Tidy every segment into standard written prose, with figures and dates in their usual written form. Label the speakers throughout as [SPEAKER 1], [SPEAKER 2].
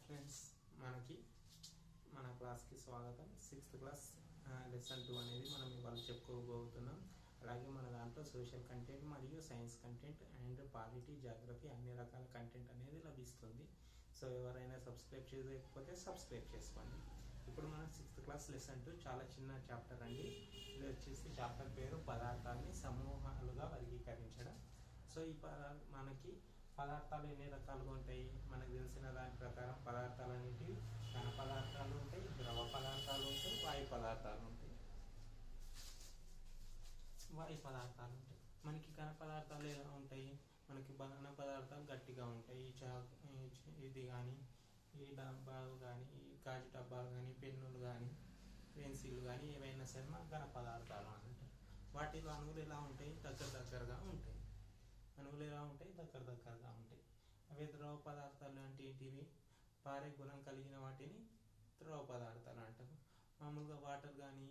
[SPEAKER 1] Friends, మనకి మన క్లాస్కి స్వాగతం. 6th క్లాస్ లెసన్ 2 అనేది మనం ఇవాళ చెప్పుకోబోతున్నాం. అలాగే మన దాంట్లో సోషల్ కంటెంట్ మరియు science content and polity, geography అన్ని రకాల కంటెంట్ అనేది లభిస్తుంది. సో ఎవరైనా సబ్స్క్రైబ్ చేయకపోతే సబ్స్క్రైబ్ చేసుకోండి. ఇప్పుడు మన 6th క్లాస్ లెసన్ 2 చాలా చిన్న చాప్టర్ అండి. ఇది వచ్చేసి చాప్టర్ పేరు పదార్థాలని సమూహాలుగా వర్గీకరించడం. సో ఈ మనకి పదార్థాలు ఎన్ని రకాలుగా ఉంటాయి? మనకు తెలిసిన దాని ప్రకారం పదార్థాలు అనేటివి ఘన పదార్థాలు ఉంటాయి, ద్రవ పదార్థాలు ఉంటాయి, వాయు పదార్థాలు ఉంటాయి. వాయు పదార్థాలు ఉంటాయి. మనకి ఘన పదార్థాలు ఎలా ఉంటాయి? మనకి ఘన పదార్థాలు గట్టిగా ఉంటాయి. ఇది కానీ, ఈ డబ్బాలు కానీ, ఈ గాజు డబ్బాలు కానీ, పెన్నులు కానీ, పెన్సిల్ కానీ ఏవైనా సరే మన ఘన పదార్థాలు అంటారు. వాటిలో అణువులు ఎలా ఉంటాయి? దగ్గరగా ఉంటాయి. అణువులు ఎలా ఉంటాయి? దగ్గరగా ఉంటాయి. అవి ద్రవ పదార్థాలు అంటే ఏంటివి? పారే గుణం కలిగిన వాటిని ద్రవ పదార్థాలు అంటారు. మామూలుగా వాటర్ కానీ,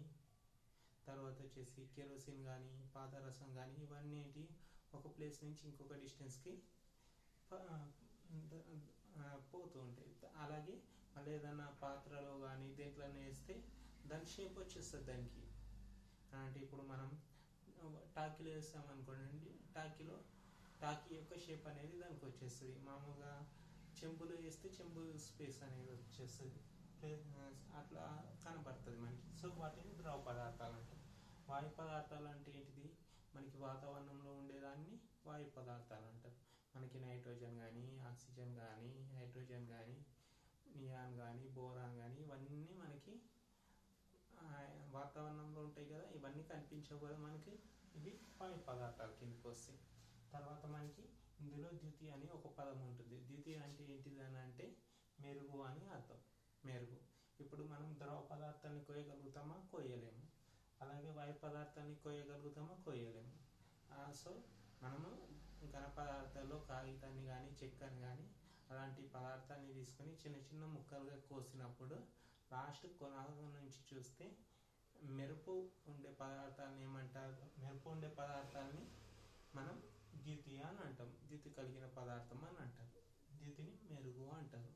[SPEAKER 1] తర్వాత వచ్చేసి కెరోసిన్ కానీ, పాదరసం కానీ ఇవన్నీ ఏంటి ఒక ప్లేస్ నుంచి ఇంకొక డిస్టెన్స్కి పోతూ ఉంటాయి. అలాగే మళ్ళీ ఏదైనా పాత్రలో కానీ దేంట్లోనే వేస్తే దాని షేప్ వచ్చేస్తుంది దానికి. అంటే ఇప్పుడు మనం టాకీలో వేస్తామనుకోండి, టాకీ యొక్క షేప్ అనేది దానికి వచ్చేస్తుంది. మామూలుగా చెంబులో వేస్తే చెంబు స్పేస్ అనేది వచ్చేస్తుంది, అట్లా కనబడుతుంది మనకి. సో వాటిని ద్రవ పదార్థాలు అంటారు. వాయు పదార్థాలు అంటే ఏంటిది? మనకి వాతావరణంలో ఉండేదాన్ని వాయు పదార్థాలు అంటారు. మనకి నైట్రోజన్ కానీ, ఆక్సిజన్ కానీ, హైడ్రోజన్ కానీ, నియాన్ కానీ, బోరాన్ కానీ ఇవన్నీ మనకి వాతావరణంలో ఉంటాయి కదా. ఇవన్నీ కనిపించవు కదా మనకి, ఇవి వాయు పదార్థాల కిందకి వస్తాయి. తర్వాత మనకి ఇందులో ద్యుతి అని ఒక పదం ఉంటుంది. ద్యుతి అంటే ఏంటిది అని అంటే మెరుగు అని అర్థం. మెరుగు. ఇప్పుడు మనం ద్రవ పదార్థాన్ని కోయగలుగుతామా? కోయలేము. అలాగే వాయు పదార్థాన్ని కోయగలుగుతామా? కోయలేము. సో మనము ఘన పదార్థాల్లో కాగితాన్ని కానీ, చెక్కని కానీ అలాంటి పదార్థాన్ని తీసుకొని చిన్న చిన్న ముక్కలుగా కోసినప్పుడు లాస్ట్ కొనాల నుంచి చూస్తే మెరుపు ఉండే పదార్థాన్ని ఏమంటారు? మెరుపు ఉండే పదార్థాన్ని మనం ద్యుతి అని అంటాం. ద్యుతి కలిగిన పదార్థం అని అంటారు. ద్యుతిని మెరుగు అంటారు.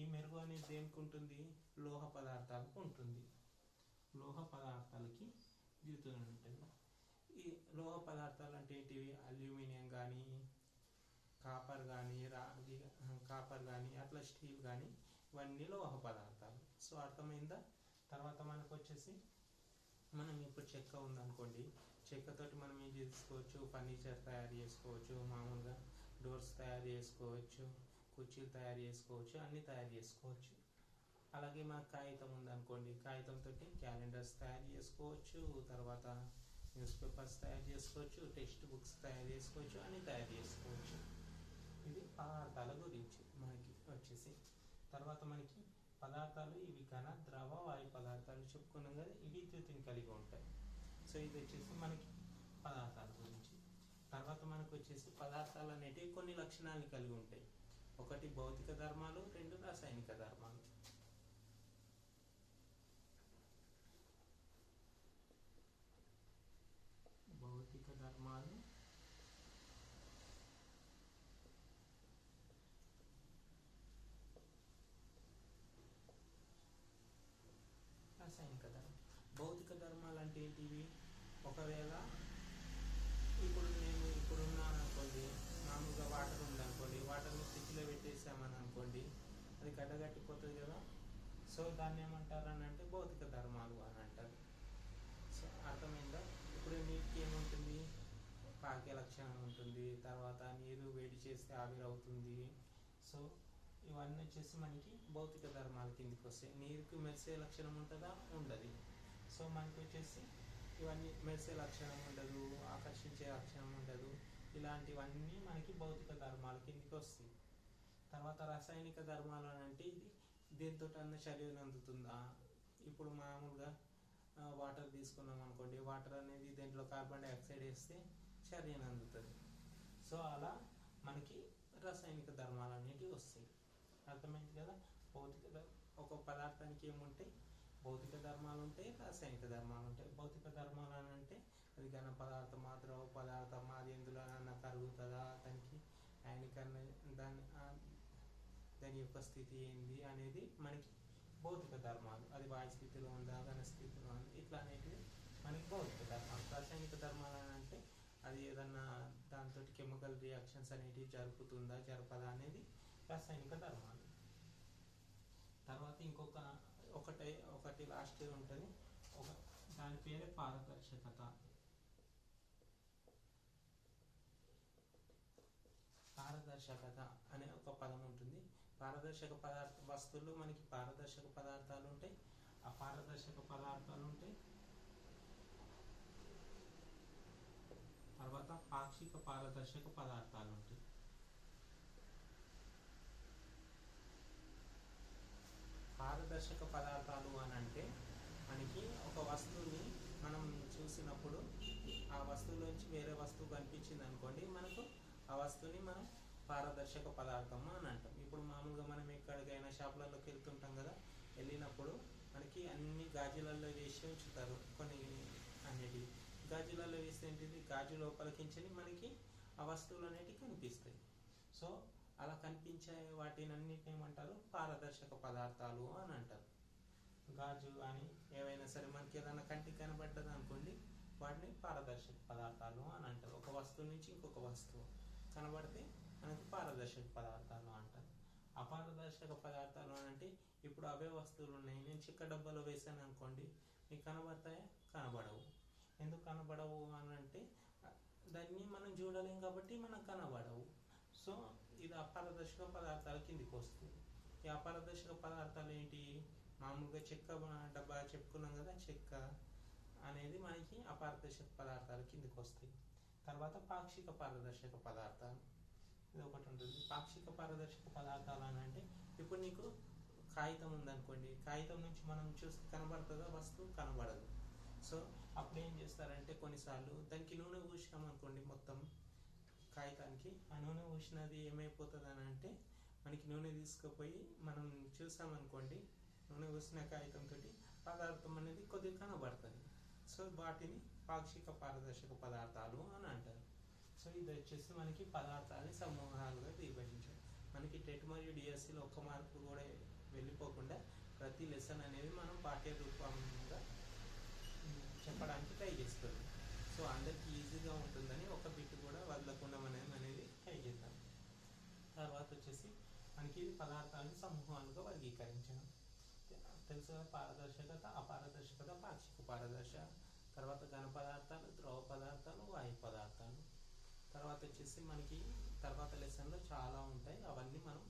[SPEAKER 1] ఈ మెరుగు అనేది దేనికి ఉంటుంది? లోహ పదార్థాలకు ఉంటుంది. లోహ పదార్థాలకి ద్యుతి ఉంటుంది. ఈ లోహ పదార్థాలు అంటే ఏంటివి? అల్యూమినియం కానీ, కాపర్ కానీ అట్లా స్టీల్ కానీ ఇవన్నీ లోహ పదార్థాలు. సో అర్థమైందా? తర్వాత మనకు వచ్చేసి మనం ఇప్పుడు చెక్క ఉందనుకోండి, చెక్కతోటి మనం ఏం చేసుకోవచ్చు? ఫర్నిచర్ తయారు చేసుకోవచ్చు, మామూలుగా డోర్స్ తయారు చేసుకోవచ్చు, కుర్చీలు తయారు చేసుకోవచ్చు, అన్నీ తయారు చేసుకోవచ్చు. అలాగే మనకు కాగితం ఉందనుకోండి, కాగితంతో క్యాలెండర్స్ తయారు చేసుకోవచ్చు, తర్వాత న్యూస్ పేపర్స్ తయారు చేసుకోవచ్చు, టెక్స్ట్ బుక్స్ తయారు చేసుకోవచ్చు, అన్నీ తయారు చేసుకోవచ్చు. ఇది పదార్థాల గురించి మనకి వచ్చేసి. తర్వాత మనకి పదార్థాలు ఇవి ఘన, ద్రవ, వాయు పదార్థాలు చెప్పుకున్నాం కదా. ఇవి ద్యుతిని కలిగి ఉంటాయి. సో ఇది వచ్చేసి మనకి పదార్థాల గురించి. తర్వాత మనకు వచ్చేసి పదార్థాలు అనేటివి కొన్ని లక్షణాలను కలిగి ఉంటాయి. ఒకటి భౌతిక ధర్మాలు, 2 రాసాయనిక ధర్మాలు. భౌతిక ధర్మాలు, రాసాయనిక ధర్మం. భౌతిక ధర్మాలు అంటే ఏంటివి? ఒకవేళ ఇప్పుడు నేను ఉన్నాను అనుకోండి, మామూలుగా వాటర్ ఉందనుకోండి, వాటర్ని ఫ్రిడ్జ్లో పెట్టేసామని అనుకోండి, అది గడ్డగట్టిపోతుంది కదా. సో దాన్ని ఏమంటారు అని అంటే భౌతిక ధర్మాలు అని అంటారు. సో అర్థమైందా? ఇప్పుడు నీటికి ఏముంటుంది? పాకే లక్షణం ఉంటుంది. తర్వాత నీరు వేడి చేస్తే ఆవిరవుతుంది. సో ఇవన్నీ వచ్చేసి మనకి భౌతిక ధర్మాల కిందకి వస్తాయి. నీరుకి మెరిసే లక్షణం ఉంటుందా? ఉండదు. సో మనకి వచ్చేసి ఇవన్నీ మెరిసే లక్షణం ఉండదు, ఆకర్షించే లక్షణం ఉండదు. ఇలాంటివన్నీ మనకి భౌతిక ధర్మాల కిందకి వస్తాయి. తర్వాత రాసాయనిక ధర్మాలు అని అంటే ఇది దేంతో అన్న చర్యను అందుతుందా? ఇప్పుడు మామూలుగా వాటర్ తీసుకున్నాం అనుకోండి, వాటర్ అనేది దేంట్లో కార్బన్ డైఆక్సైడ్ వేస్తే చర్యను అందుతుంది. సో అలా మనకి రాసాయనిక ధర్మాలు అనేటివి వస్తాయి. అర్థమైంది కదా? ఒక పదార్థానికి ఏముంటాయి? భౌతిక ధర్మాలు ఉంటాయి, రాసాయనిక ధర్మాలు ఉంటాయి. భౌతిక ధర్మాలు అని అంటే అది ఘన పదార్థమా, ద్రవ పదార్థమా, అది ఎందులోనన్నా కరుగుతుందా, దానికి దాని యొక్క స్థితి ఏంది అనేది మనకి భౌతిక ధర్మాలు. అది వాయు స్థితిలో ఉందా, ఘన స్థితిలో ఉందా, ఇట్లా అనేటివి మనకి భౌతిక ధర్మాలు. రాసాయనిక ధర్మాలు అని అంటే అది ఏదన్నా దాంతో కెమికల్ రియాక్షన్స్ అనేటివి జరుపుతుందా జరపదా అనేది రాసాయనిక ధర్మాలు. తర్వాత ఒకటి లాస్ట్ ఉంటుంది, దాని పేరే పారదర్శకత. పారదర్శకత అనే ఒక పదం ఉంటుంది. పారదర్శక వస్తువులు మనకి పారదర్శక పదార్థాలు ఉంటాయి, అపారదర్శక పదార్థాలు ఉంటాయి. తర్వాత పాక్షిక పారదర్శక పదార్థాలు ఉంటాయి. పారదర్శక పదార్థాలు అని అంటే మనకి ఒక వస్తువుని మనం చూసినప్పుడు ఆ వస్తువులోంచి వేరే వస్తువు కనిపించింది అనుకోండి, మనకు ఆ వస్తువుని మనం పారదర్శక పదార్థము అని అంటాం. ఇప్పుడు మామూలుగా మనం ఎక్కడికైనా షాపులలోకి వెళ్తుంటాం కదా, వెళ్ళినప్పుడు మనకి అన్ని గాజులలో వేసి ఉంచుతారు. కొన్ని అనేటివి గాజులలో వేస్తే ఏంటిది, గాజు లోపలికించి మనకి ఆ వస్తువులు అనేటివి కనిపిస్తాయి. సో అలా కనిపించే వాటిని అన్నిటిని ఏమంటారు, పారదర్శక పదార్థాలు అని అంటారు. గాజు అని ఏవైనా సరే మనకి ఏదైనా కంటికి కనబడ్డది అనుకోండి, వాటిని పారదర్శక పదార్థాలు అని అంటారు. ఒక వస్తువు నుంచి ఇంకొక వస్తువు కనబడితే మనకు పారదర్శక పదార్థాలు అంటారు. అపారదర్శక పదార్థాలు అని అంటే ఇప్పుడు అవే వస్తువులు ఉన్నాయి, నేను చిక్క డబ్బాలో వేసాను అనుకోండి, మీకు కనబడతాయా? కనబడవు. ఎందుకు కనబడవు అని అంటే దాన్ని మనం చూడలేం కాబట్టి మనకు కనబడవు. సో ఇది అపారదర్శక పదార్థాల కిందికి వస్తుంది. ఈ అపారదర్శక పదార్థాలు ఏంటి, మామూలుగా చెక్క డబ్బా చెప్పుకున్నాం కదా, చెక్క అనేది మనకి అపారదర్శక పదార్థాల కిందికి వస్తాయి. తర్వాత పాక్షిక పారదర్శక పదార్థాలు, ఇది ఒకటి ఉంటుంది. పాక్షిక పారదర్శక పదార్థాలు అని అంటే ఇప్పుడు నీకు కాగితం ఉందనుకోండి, కాగితం నుంచి మనం చూస్తే కనబడుతుందా వస్తువు? కనబడదు. సో అప్పుడు ఏం చేస్తారంటే కొన్నిసార్లు దానికి నూనె పూసినాం అనుకోండి, మొత్తం కాగితానికి ఆ నూనె పూసినది ఏమైపోతుంది అని అంటే మనకి నూనె తీసుకుపోయి మనం చూసామనుకోండి, నూనె పూసిన కాగితంతో పదార్థం అనేది కొద్దిగా కనబడుతుంది. సో వాటిని పాక్షిక పారదర్శక పదార్థాలు అని అంటారు. సో ఇది వచ్చేసి మనకి పదార్థాలని సమూహాలుగా విభజించారు. మనకి టెట్ మరియు డిఎస్సిలో ఒక్క మార్కు కూడా వెళ్ళిపోకుండా ప్రతి లెసన్ అనేది మనం పాఠ్య రూపంగా చెప్పడానికి ట్రై చేస్తుంది. సో అందరికి ఈజీగా ఉంటుందని ఒక బిట్ కూడా వదలకుండా మనం అనేది ట్రై చేద్దాం. తర్వాత వచ్చేసి మనకి ఇది పదార్థాలను సమూహాలుగా వర్గీకరించడం తెలుసు కదా, పారదర్శకత, అపారదర్శకత, పాక్షిక పారదర్శక. తర్వాత ఘన పదార్థాలు, ద్రవ పదార్థాలు, వాయు పదార్థాలు. తర్వాత వచ్చేసి మనకి తర్వాత లెసన్లో చాలా ఉంటాయి, అవన్నీ మనం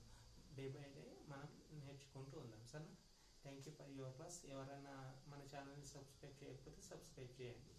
[SPEAKER 1] డే బై డే మనం నేర్చుకుంటూ ఉందాం. సరేనా? Thank you for your class. ఎవరైనా మన ఛానల్ని సబ్స్క్రైబ్ చేయకపోతే సబ్స్క్రైబ్ చేయండి.